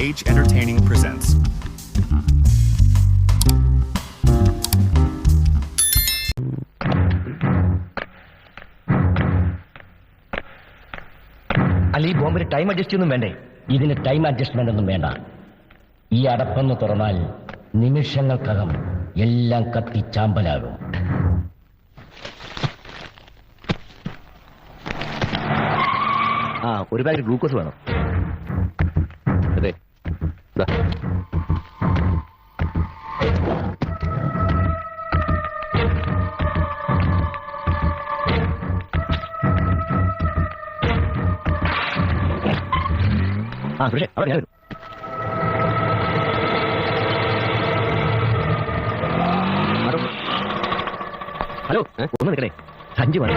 H Entertaining presents. അല്ല, ഈ ബോംബിന് time adjust ഒന്നും വേണ്ടേ? ഇതിന് ടൈം അഡ്ജസ്റ്റ്മെന്റ് ഒന്നും വേണ്ട. ഈ അടപ്പൊന്ന് തുറന്നാൽ നിമിഷങ്ങൾക്കകം എല്ലാം കത്തിച്ചാമ്പലാകും. ഒരു പാക്കറ്റ് ഗ്ലൂക്കോസ് വേണം. അതെ, പക്ഷേ അവിടെ ഞാൻ വരും. ഹലോ, ഒന്ന് നിൽക്കണേ, 5 വേണം.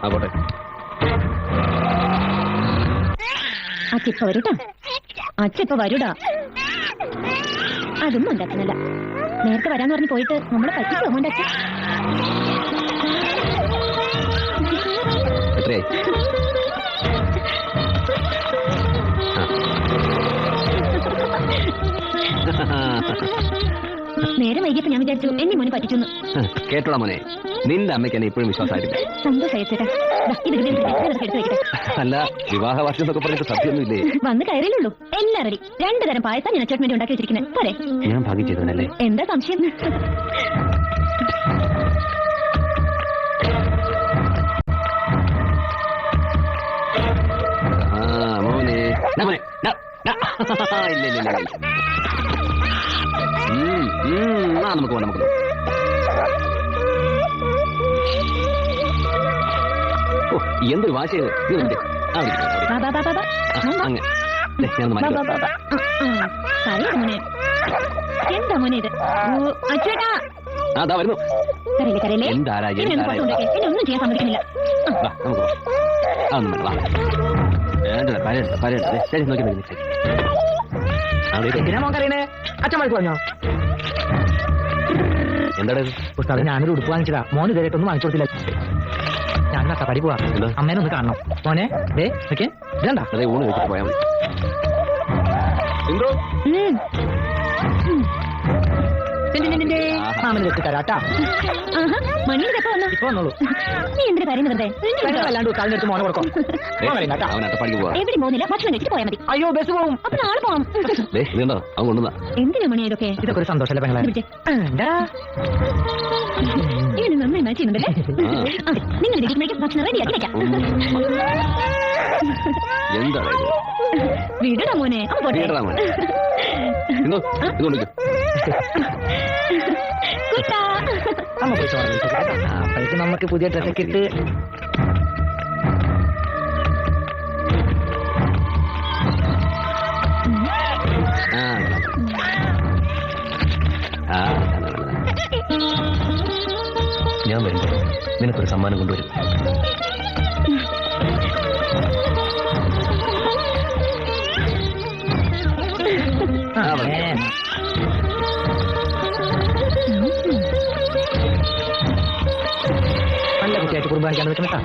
ആകോട്ടെ. അച്ഛപ്പ വരൂട്ടാ, അച്ഛപ്പ വരൂടാ. അതൊന്നും ഉണ്ടാക്കുന്നില്ല. നേരത്തെ വരാന്ന് പറഞ്ഞ് പോയിട്ട് നമ്മളെ പറ്റിക്കോ അമ്മ. എത്രയായി? നേരെ വൈകിയപ്പോ ഞാൻ വിചാരിച്ചു എന്നെ മോനെ പറ്റിച്ചു. കേട്ടോളാ മോനെ, നിന്റെ അമ്മയ്ക്ക് എന്നെ ഇപ്പോഴും വിശ്വാസമായിട്ടില്ല. സന്തോഷായിച്ചേട്ടാ. അല്ല, വിവാഹ വർഷം എന്നൊക്കെ പറഞ്ഞിട്ട് സത്യമൊന്നുമില്ലേ? വന്ന് കയറിയുള്ളൂ. എല്ലാം റെഡി. 2 തരം പായസം ഞാൻ അച്ചോട്ട് വേണ്ടി ഉണ്ടാക്കി വെച്ചിരിക്കുന്നത്. പോരെ? ഞാൻ ഭാഗ്യം ചെയ്തതല്ലേ? എന്താ സംശയം? മോനെ, ഇല്ല, നമുക്ക് എന്തൊരു വാശ ചെയ്ത് എന്താ മോനെ ഇത്? അച്ചേട്ടാ അതാ വരുന്നു. കരയില്ലേ എന്നെ ഒന്നും ചെയ്യാൻ സമ്മതിക്കുന്നില്ല. എന്താണ് പുസ്തകം? ഞാനൊരു ഉടുപ്പ് വാങ്ങിച്ചതാ. മോന് ഇതായിട്ടൊന്നും വാങ്ങിച്ചു കൊടുത്തില്ല. ഞാൻ നട്ടപ്പാടി പോവാ. അമ്മേനെ ഒന്ന് കാണണം. മോനെ ദേ ഓക്കെ ഇതണ്ട. അതെ, ഊണ് കഴിച്ചിട്ട് പോയാൽ മതി. മാമന് വെച്ച് തരാട്ടാ. ഇപ്പൊ വന്നോളൂ. നീ എന്തിനാ കാര്യം വെറുതെ? അല്ലാണ്ട് കാലിനെടുത്ത് മോനെ കൊടുക്കും. അവൻ അട്ടപ്പാടിക്ക് പോവാ. എവിടെ പോകുന്നില്ല, ഭക്ഷണം കഴിച്ചിട്ട് പോയാൽ മതി. അയ്യോ, ബസ് പോവും. അപ്പൊ നാളെ പോവാം. ഇതുണ്ടോ അവൻ കൊണ്ടുവന്നാ? എന്തിനാ മണിയാ ഇതൊക്കെ? ഇതൊക്കെ ഒരു സന്തോഷമല്ലേ പെങ്ങളെ? ഇങ്ങനെ നന്നായി മാച്ച് ചെയ്യുന്നുണ്ടല്ലേ? നിങ്ങൾ ഇരിക്കുമ്പോഴേക്കും ഭക്ഷണം റെഡിയാക്കി വെക്കാം. എന്താ വീടടാ മോനെ. അപ്പോഴേക്കും നമുക്ക് പുതിയ ഡ്രസ്സൊക്കെ ഇട്ട് ഞാൻ വരുമ്പോ നിനക്കൊരു സമ്മാനം കൊണ്ടുവരും. നല്ല കുട്ടിയായിട്ട് കുർബാനിക്കാൻ വെക്കണട്ടാ.